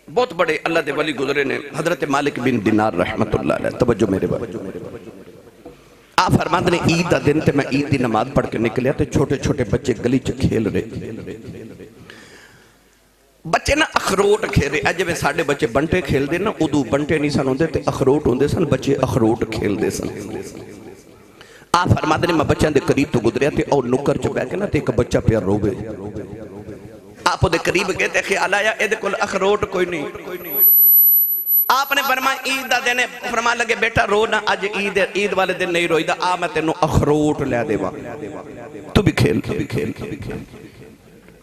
بہت بڑے اللہ دے ولی گزرے نے حضرت مالک بن دینار رحمت اللہ علیہ توجہ میرے بھائی آپ فرماند نے عید دا دن تے میں عید دی نماز پڑھ کے نکلیا تے چھوٹے چھوٹے بچے گلی چ کھیل رہے بچے نا اخروٹ کھیل رہے اجے میں ساڑھے بچے بنٹے کھیل دے نا ادو بنٹے نہیں سن ہوندے تے اخروٹ ہوندے سن بچے اخروٹ کھیل دے سن آپ فرماند نے میں بچیاں دے قریب تو گزریا تے اور نکر چ بیٹھ کے نا تے ایک بچہ پیا روے آپ دے قریب گئے تے خیال آیا اے دے کول اخروٹ کوئی نہیں آپ نے فرمایا عید دا دینے فرما لگے بیٹا رو نا آج عید والے دن نہیں روئی دا آ میں تینوں اخروٹ لے دے وا تو بھی کھیل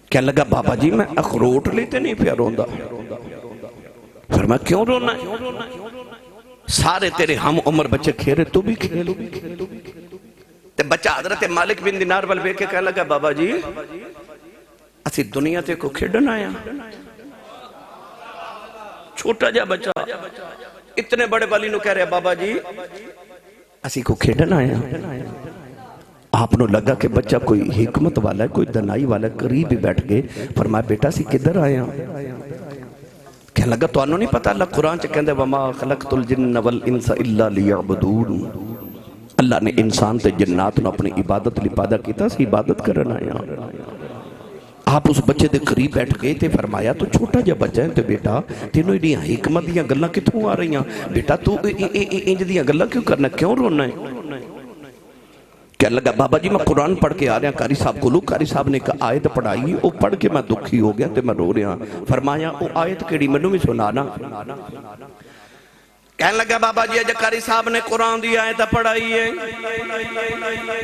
کیا لگا بابا جی میں اخروٹ لیتے نہیں پیا روندا فرمایا کیوں رونا سارے تیرے ہم عمر بچے کھیرے تو بھی کھیل تے بچہ حضرت مالک بن دینار وال بے کے کہا لگا بابا جی اسی دنیا تے کو کھیڑن آیا چھوٹا جا بچہ اتنے بڑے والی نو کہہ رہے بابا جی اسی کو کھیڑن آیا آپ نو لگا کہ بچہ کوئی حکمت والا ہے کوئی دنائی والا ہے قریب ہی بیٹھ گئے فرمایا بیٹا سی کدھر آیا کہنے لگا تو انہوں نہیں پتا اللہ قرآن چاہ کہندے وَمَا خَلَقْتُ الْجِنَّ وَالْإِنسَ إِلَّا لِيَعْبُدُونَ اللہ نے انسان تے جنات نو اپنی عبادت لی پیدا کیتا سی عبادت کرنا آیا آپ اس بچے دے قریب بیٹھ گئے تے فرمایا تو چھوٹا جا بچہ ہے تے بیٹا تینوں ہی حکمت دیاں گلاں کتوں آ رہی ہیں بیٹا تو انج دیاں گلاں کیوں کرنا کیوں رونا ہے کہنے لگا بابا جی میں قرآن پڑھ کے آ رہا کاری صاحب کو لو کاری صاحب نے ایک آیت پڑھائی وہ پڑھ کے میں دکھی ہو گیا تے میں رو رہا فرمایا وہ آیت کیڑی منو بھی سنانا کہنے لگا بابا جی اجا کاری صاحب نے قرآن دی آیت پڑھائی ہے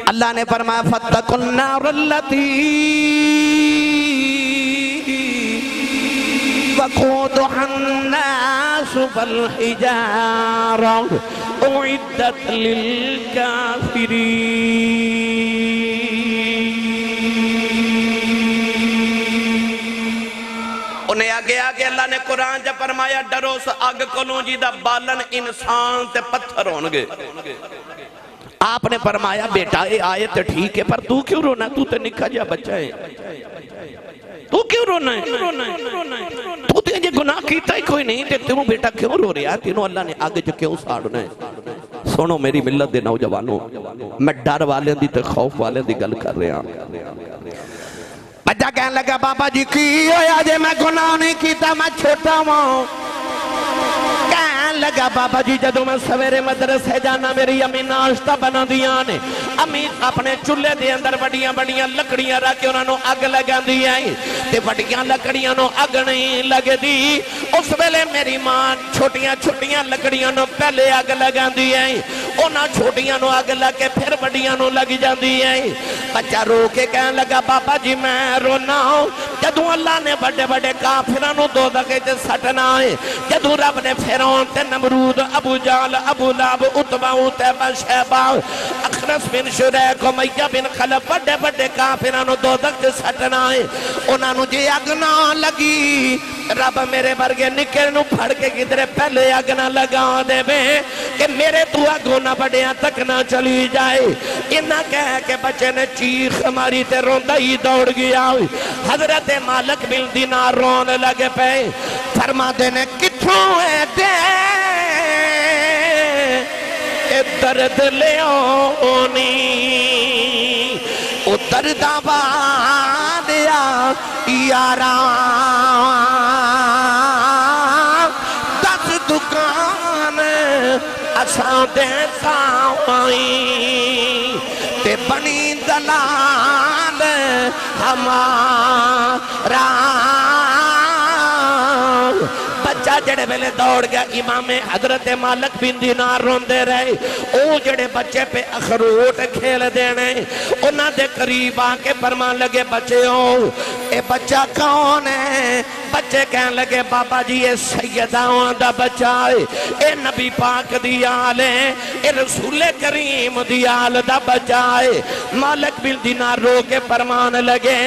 اللہ نے فرمایا فَاتَّقُوا النَّارَ الَّتِي وَقُودُهَا النَّاسُ وَالْحِجَارَةُ أُعِدَّتْ لِلْكَافِرِينَ انہیں آگے آگے اللہ نے قرآن جب فرمایا ڈرو سا آگ کلوں جی دا بالن انسان تے پتھر ہونگے آپ نے فرمایا بیٹا یہ آیت ٹھیک ہے پر تو کیوں رونا تو تے نکھا جا بچہ ہے تو کیوں رونا ہے تو تے یہ گناہ کیتا ہی کوئی نہیں تے تیوں بیٹا کیوں رو رہا ہے تینوں اللہ نے آگے جو کیوں ساڑنا ہے سنو میری ملت دے نوجوانوں میں ڈر والے دی تے خوف والے دی گل کر رہا بچہ کہنے لگا بابا جی کی ہویا جے میں گناہ نہیں کیتا میں چھوٹا ہوں کہنے کہن لگا بابا جی جدو میں سویرے مدرسے جانا میری امی ناشتہ بنا دیا نے امی اپنے چولہے دے اندر بڑیاں بڑیاں لکڑیاں رکھ کے انہوں اگ لگا دیا تے بڑیاں لکڑیاں نو اگ نہیں لگ دی اس ویلے میری ماں چھوٹیاں چھوٹیاں لکڑیاں نو پہلے اگ لگا دیا انہاں چھوٹیاں نو اگ لگ کے پھر بڑیاں نو لگ جاندی ہے بچہ رو کے کہن لگا بابا جی میں رونا ہوں جدو اللہ نے بڑے بڑے کافران نو دوزخ تے سٹنا ہے جدو رب نے فیرون تے نمرود ابو جال ابو لاب اتبا اتبا شیبا اخرس بن شریک امیہ بن خلف بڑے بڑے کافران نو دوزخ تے سٹنا ہے انہاں نو جے اگ نہ لگی رب میرے برگے نکر نو پھڑ کے کدرے پہلے اگ نہ لگا دے بے کہ میرے تو اگوں نہ بڑیاں تک نہ چلی جائے انہاں کہہ کے بچے نے چیخ ماری تے روندہ ہی دوڑ گیا حضرت مالک بن دینار رون لگے پہ فرما دینے کتھوں ہے دے درد لے آنی او درد آبادیا یارا دس دکان اساں دے ساوائیں تے بنی دلال ہمارا بچہ جڑے ویلے دوڑ گیا امام حضرت مالک بن دینار روندے رہے او جڑے بچے پہ اخروٹ کھیل دینے انہاں دے قریب آکے فرمان لگے بچے ہو اے بچہ کون ہے بچے کہن لگے بابا جی یہ سیداں دا بچہ ہے اے نبی پاک دی آل ہے اے رسول کریم دی آل دا بچہ ہے مالک بن دینار رو کے فرمان لگے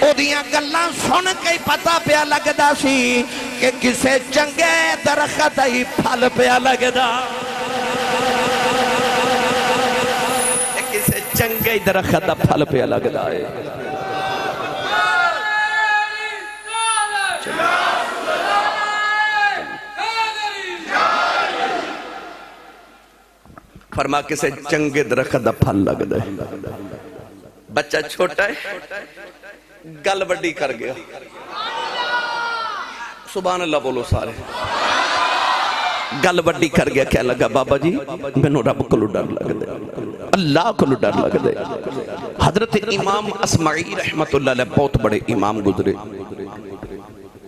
او دیاں گلاں سن کے پتہ پیا لگدا سی کہ کسے چنگے درخت ہی پھل پیا لگدا کسے چنگے درخت پھل پیا لگدا ہے فرما کسے چنگے درخت پھل لگدا ہے بچہ چھوٹا ہے گل بڑی کر گیا سبحان اللہ بولو سارے گل بڑی کر گیا کہہ لگا بابا جی میں نو رب کو ڈر لگ دے اللہ کو ڈر لگ دے حضرت امام اسمعی رحمت اللہ علیہ بہت بڑے امام گزرے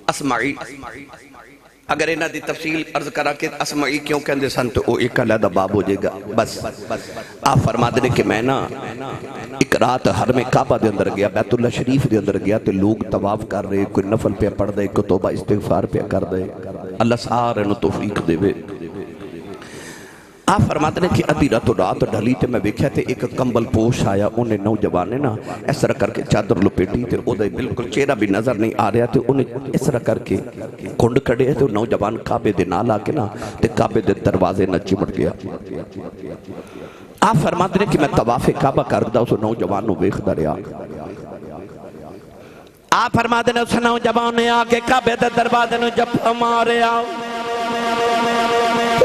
اسمعی اگر انہاں دی تفصیل عرض کرا کہ اسمعی کیوں کہندے سن تو وہ ایک علیحدہ باب ہو جائے گا بس آپ فرما دے کہ میں نا ایک رات حرم کعبہ دے اندر گیا بیت اللہ شریف دے اندر گیا تے لوگ طواف کر رہے کوئی نفل پہ پڑھ دے کوئی توبہ استغفار پہ کر دے اللہ سارے نو توفیق دے وے آپ فرماتے ہیں کہ ادھی رات ڈھلی تے میں بیکھیا تے ایک کمبل پوش آیا انہیں نوجوانے نا اس طرح کر کے چادر لپیٹی تے او دے بالکل چہرہ بھی نظر نہیں آ رہا تے انہیں اس طرح کر کے کنڈ کڑے تے نوجوان کعبے دے نال آ کے نا تے کعبے دے دروازے نہ چمٹ گیا آپ فرماتے ہیں کہ میں طواف کعبہ کردا اس نوجوان نو ویکھدا رہیا آپ فرماتے ہیں اس نوجوان نے آ کے کعبے دے دروازے نو جھپا ماریا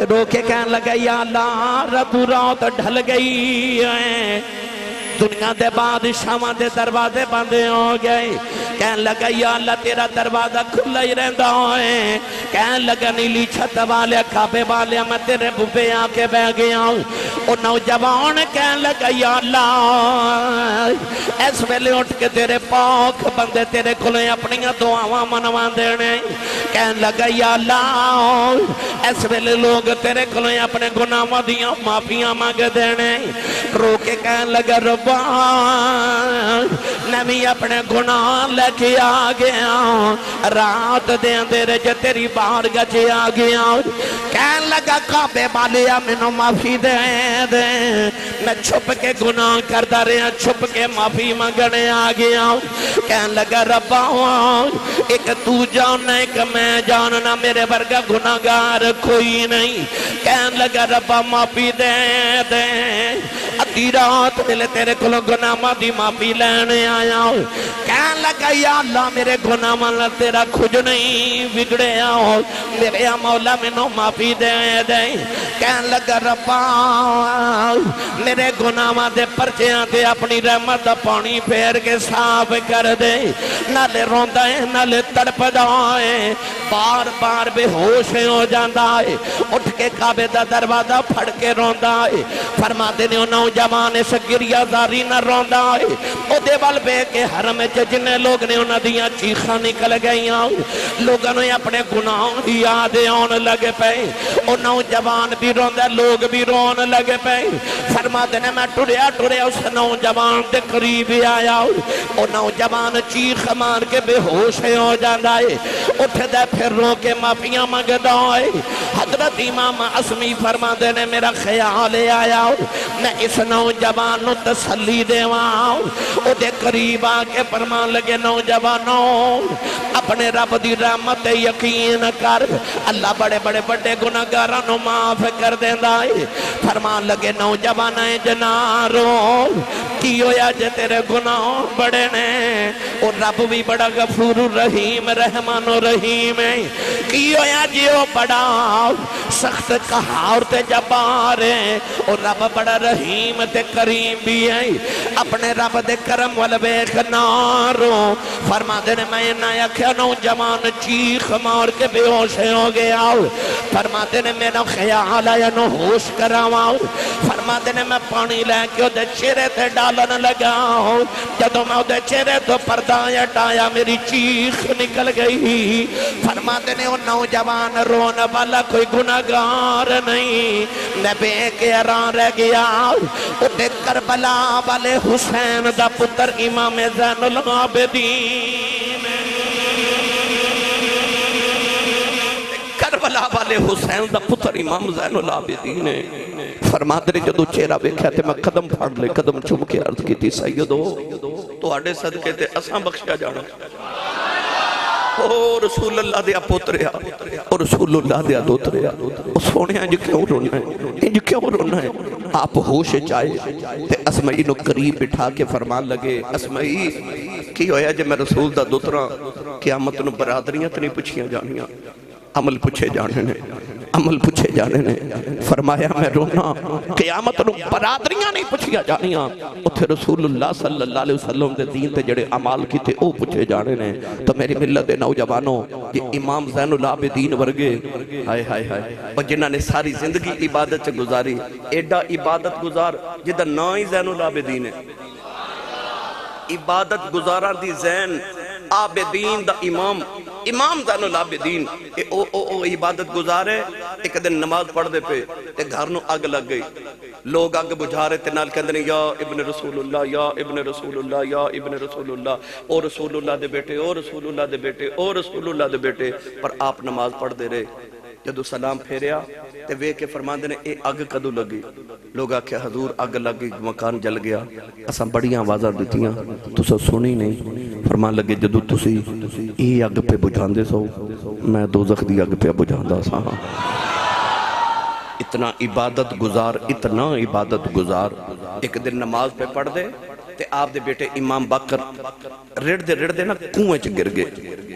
رو کے کہن لگا یا اللہ رب رات ڈھل گئی ہے دنیا دے بادشاہاں دے دروازے بندے ہو گئے کہن لگا یا اللہ تیرا دروازہ کھلا ہی رہندا ہے کہن لگا نیلی چھت والے کعبے والے میں تیرے بوبے آ کے بیٹھ گیا او نوجوان کہن لگا یا اللہ اس ویلے اٹھ کے تیرے پاک بندے تیرے کھلے اپنی دعاواں منوا دینے کہن لگا یا اللہ اس ویلے لوگ تیرے کھلے اپنے گناہاں دیاں معافیاں مانگ دینے رو کے کہن لگا ربا نبی اپنے گناہ لے کے آ گیا رات دے اندھیرے جو تیری بارگاہ چ آ گیا کہن لگا کعبے والیا مینوں معافی دے دے میں چھپ کے گناہ کردا رہا چھپ کے معافی منگنے آ گیا کہن لگا ربا ایک تو جاننا ایک میں جاننا میرے ورگا گناہگار کوئی نہیں کہن لگا ربا معافی دے دے ادھی رات ملے تیرے کلو گناہاں دی معافی لینے آیا کہن لگا یا اللہ میرے گناہاں تیرا کچھ نہیں بگڑیا میرے مولا مینوں معافی دے دے کہن لگا ربا میرے گناہاں دے پرچیاں تے اپنی رحمت دا پانی پھیر کے صاف کر دے نالے روندا ہے نالے تڑپدا ہے بار بار بے ہوش ہو جاندہ ہے، اٹھ کے کعبے دا دروازہ پھڑ کے روندہ ہے۔ فرما دینے او نوجوان اس گریہ زاری نہ روندہ ہے، او دے وال بے کے حرم جنے لوگ نے انہاں دیاں چیخاں نکل گئیاں، لوگوں نے اپنے گناہ یاد آن لگے پے، او نوجوان بھی روندہ، لوگ بھی رون لگے پے۔ فرما دینے میں ٹریا اس نوجوان دے قریب آیا، او نوجوان چیخ مار کے بے ہوش ہو جاندہ ہے، اٹھ دے پھر رو کے معافیاں مانگدا ہے۔ حضرت امام عصمی فرما دینے میرا خیال آیا، میں اس نوجوان نو تسلی دیواں، او دے قریب آکے فرمان لگے نوجوانوں اپنے رب دی رحمت یقین کر، اللہ بڑے بڑے بڑے گناہگاراں نو معاف کر دیندا ہے۔ فرمان لگے نوجوان جناروں کی ہویا جے تیرے گناہ بڑے نے، اور رب بھی بڑا غفور رحیم رحمان و رحیم ہے، کی ہویا جی وہ بڑا سخت قہار تے جبار ہے، اور رب بڑا رحیم تے کریم بھی ہے، اپنے رب دے کرم والبیخ ناروں۔ فرما دینے میں نایا کیا نوجوان چیخ مار کے بے ہوش ہو گیا، فرما دینے میرا خیال آیا نو ہوش کراواں، فرما دینے میں پانی لے کے دے چہرے تے ڈالن لگا، جدو میں دے چہرے تو پردہ ہٹایا میری چیخ نکل گئی۔ فرما دینے وہ نوجوان رون والا کوئی گناہگار نہیں، میں بے کے حیران رہ گیا، اٹھے کربلا والے حسین دا پتر امام زین العابدین، کربلا والے حسین دا پتر امام زین العابدین ہے۔ فرما دے جدو چہرہ بیکھا تے میں قدم پھاڑ لے، قدم چوم کے عرض کی تھی سیدو تو آڑے صدقے تے اساں بخشا جانا، او رسول اللہ دیا پوتریا، او رسول اللہ دیا دوتریا، او سونے انج کیوں رونا ہے، انج کیوں رونا ہے؟ آپ ہوش چاہے تے اسمعی نو قریب بٹھا کے فرمان لگے، اسمعی کی ہویا جے میں رسول دا دوترا قیامت نو برادریاں تے نہیں پوچھیاں جانیاں، عمل پوچھے جانے نے، عمل پوچھے جانے نے۔ فرمایا میں رونا قیامت نو برادریاں نہیں پوچھیا جانیاں، اتھے رسول اللہ صلی اللہ علیہ وسلم دے دین تے جڑے عمال کی تے او پوچھے جانے نے۔ تو میری ملت دے نوجوانوں یہ امام زین العابدین ورگے ہائے ہائے ہائے، اور جنہاں نے ساری زندگی عبادت سے گزاری، ایڈا عبادت گزار جدہ نا ہی زین العابدین ہے، عبادت گزارہ دی زین عابدین دا امام زین العابدین او عبادت گزارے، ایک دن نماز پڑھ دے پہ تے گھر نو اگ لگ گئی، لوگ اگ بجھا رہے تے نال کہندے یا ابن رسول اللہ، یا ابن رسول اللہ، یا ابن رسول اللہ، او رسول اللہ دے بیٹے، او رسول اللہ دے بیٹے، او رسول اللہ دے بیٹے، پر آپ نماز پڑھ دے رہے۔ جدو سلام پھیریا تے وے کے فرمان دینے اے اگ کدو لگی، لوگ آکھیا حضور اگ لگی مکان جل گیا، اساں بڑیاں آوازاں دیتیاں تسا سنی نہیں۔ فرمان لگے جدو تسی اے اگ پہ بجھان دے سو میں دوزخ دی اگ پہ بجھان دا سا۔ اتنا عبادت گزار، اتنا عبادت گزار، ایک دن نماز پہ پڑھ دے تے آپ دے بیٹے امام باقر رڑ دے نا کنویں چ گر گئے،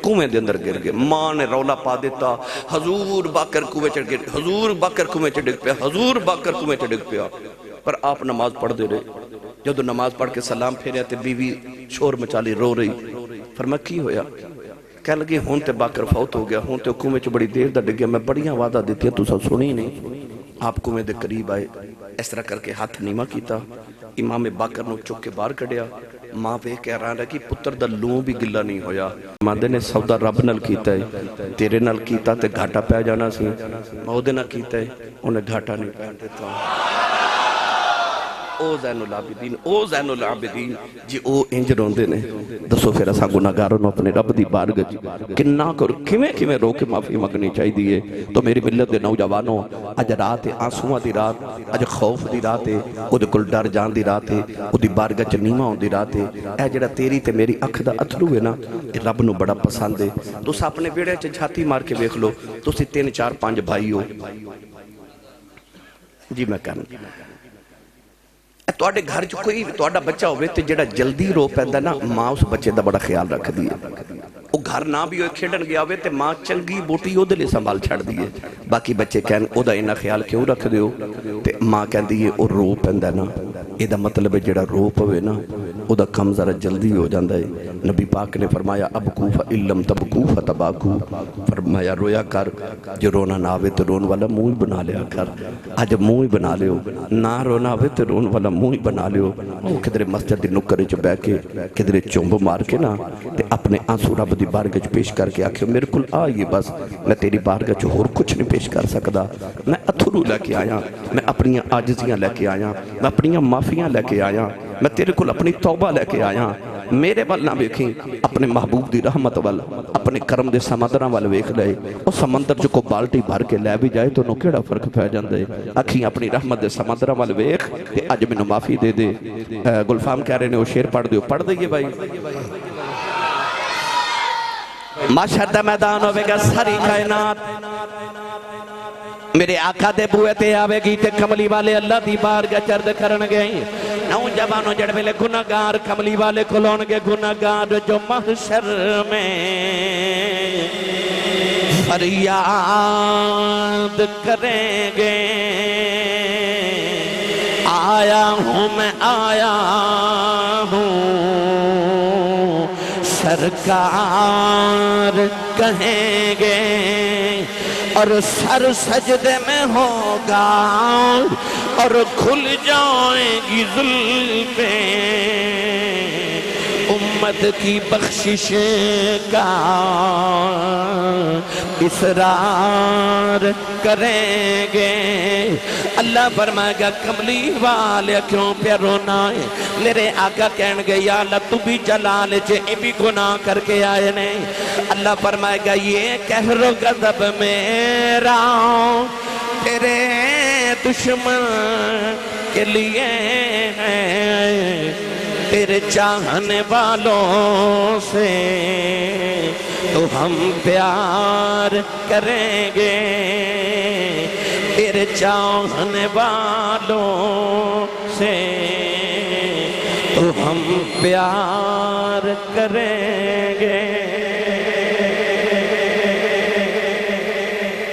کنویں دے اندر گر گئے، ماں نے رولا پا دیتا حضور باقر کنویں چ گر، حضور باقر کنویں چ ڈگ پیا، حضور باقر کنویں چ ڈگ پیا، پر آپ نماز پڑھ دے رہے۔ جدو نماز پڑھ کے سلام پھیریا تے بیوی شور مچالی رو رہی، فرمایا کی ہویا؟ کہہ لگی ہون تے باقر فوت ہو گیا، ہون تے کنویں چ بڑی دیر دا ڈگ گیا، میں بڑیاں وعدہ دیتی ہیں تو سب سنی نہیں۔ آپ کنویں دے قریب آئے، اس طرح کر کے ہاتھ نیمہ کیتا، امام باقر نو چک کے باہر کڑیا، ماں پہ کہہ رہا ہے کہ پتر دا لوں بھی گلہ نہیں ہویا، ماندے نے سودا رب نال کیتا ہے، تیرے نال کیتا تے گھاٹا پہ جانا سی، مودے نال کیتا ہے انہیں گھاٹا نہیں پہ دیتا۔ او زین العابدین، او زین العابدین جی او انج روندے نے، دسو پھر اساں گناہگاروں نو اپنے رب دی بارگاہ کنا کر کیویں رو کے معافی منگنی چاہی دیئے۔ تو میری ملت دے نوجوانوں اج رات آنسواں دی رات، اج خوف دی رات ہے، او دے کول ڈر جان دی رات ہے، او دی بارگاہ چ نیواں ہون دی رات ہے۔ اے جڑا تیری تے میری اکھ دا اتھرو ہے نا، اے رب نو بڑا پسند ہے۔ تس اپنے بیڑے چ جھاتی مار کے ویکھ لو، تسی 3 4 5 بھائی ہو جی، میں کہنا تواڈے گھر چ کوئی تواڈا بچہ ہوئے تے جڑا جلدی رو پیندا نا، ماں اس بچے دا بڑا خیال رکھ دی ہے۔ او گھر نہ بھی ہوئے کھیڈن گیا ہوئے تے ماں چنگی بوٹی او دے لئے سنبھال چھڑ دی ہے۔ باقی بچے کہن او دا انہا خیال کیوں رکھ دیو تے ماں کہن دی ہے او رو پیندا نا، اے دا مطلب ہے جڑا رو پوے نا او دا کم ذرا جلدی ہو جاندہ ہے. نبی پاک نے فرمایا ابکو فَإِلَّمْ تَبْکُو فَتَبَاکُو، فرمایا رویا کر جو رونا نہ آوے تو رون والا منہ بنا لیا کر. آج منہ بنا لیو، نہ رونا آوے تو رون والا منہ بنا لیو. کدھر مسجد دی نکرے چ بے کے کدھر چومب مار کے نا تے اپنے آنسو رب دی بارگاہ چ پیش کر کے آکھے میرے کل آئیے بس، میں تیری بارگاہ چ اور کچھ نہیں پیش کر سکدا. میں اتھرو لے کے آیا، میں اپنی عاجزیاں لے کے آیا، میں اپنی معافیاں لے کے آیا، میں تیرے کل اپنی توبہ لے کے آیا. میرے وال نہ ویکھیں، اپنے محبوب دی رحمت وال، اپنے کرم دے سمندراں وال ویکھ لے. او سمندر جو کو بالٹی بھر کے لے بھی جائے تو نو کیڑا فرق پہ جاندے. اکھیں اپنی رحمت دے سمندراں وال ویکھ تے اج مینوں معافی دے دے. گلفام کہہ رہے نے وہ شعر پڑھ دیو، پڑھ دئیے بھائی. محشر دا میدان ہوے گا ساری کائنات میرے آقا دے بوئے تے آوے گی تے کملی والے اللہ دی بارگاہ چرد کرن گئی. نوجوانوں جڑ ویلے گناہگار کملی والے کھلون گے، گناہگار جو محشر میں فریاد کریں گے. آیا ہوں میں آیا ہوں سرکار کہیں گے، اور سر سجدے میں ہوگا اور کھل جائیں گی زلفیں. امت کی بخشش کا اصرار کریں گے. اللہ فرمائے گا کملی والے کیوں پہ رونا ہے. میرے آقا کہن گے یا اللہ تو بھی جلال چھے اے بھی گناہ کر کے آئے نہیں. اللہ فرمائے گا یہ قہر و غضب میرا تیرے دشمن کے لیے ہے، تیرے چاہنے والوں سے تو ہم پیار کریں گے. تیرے چاہنے والوں سے تو ہم پیار کریں گے.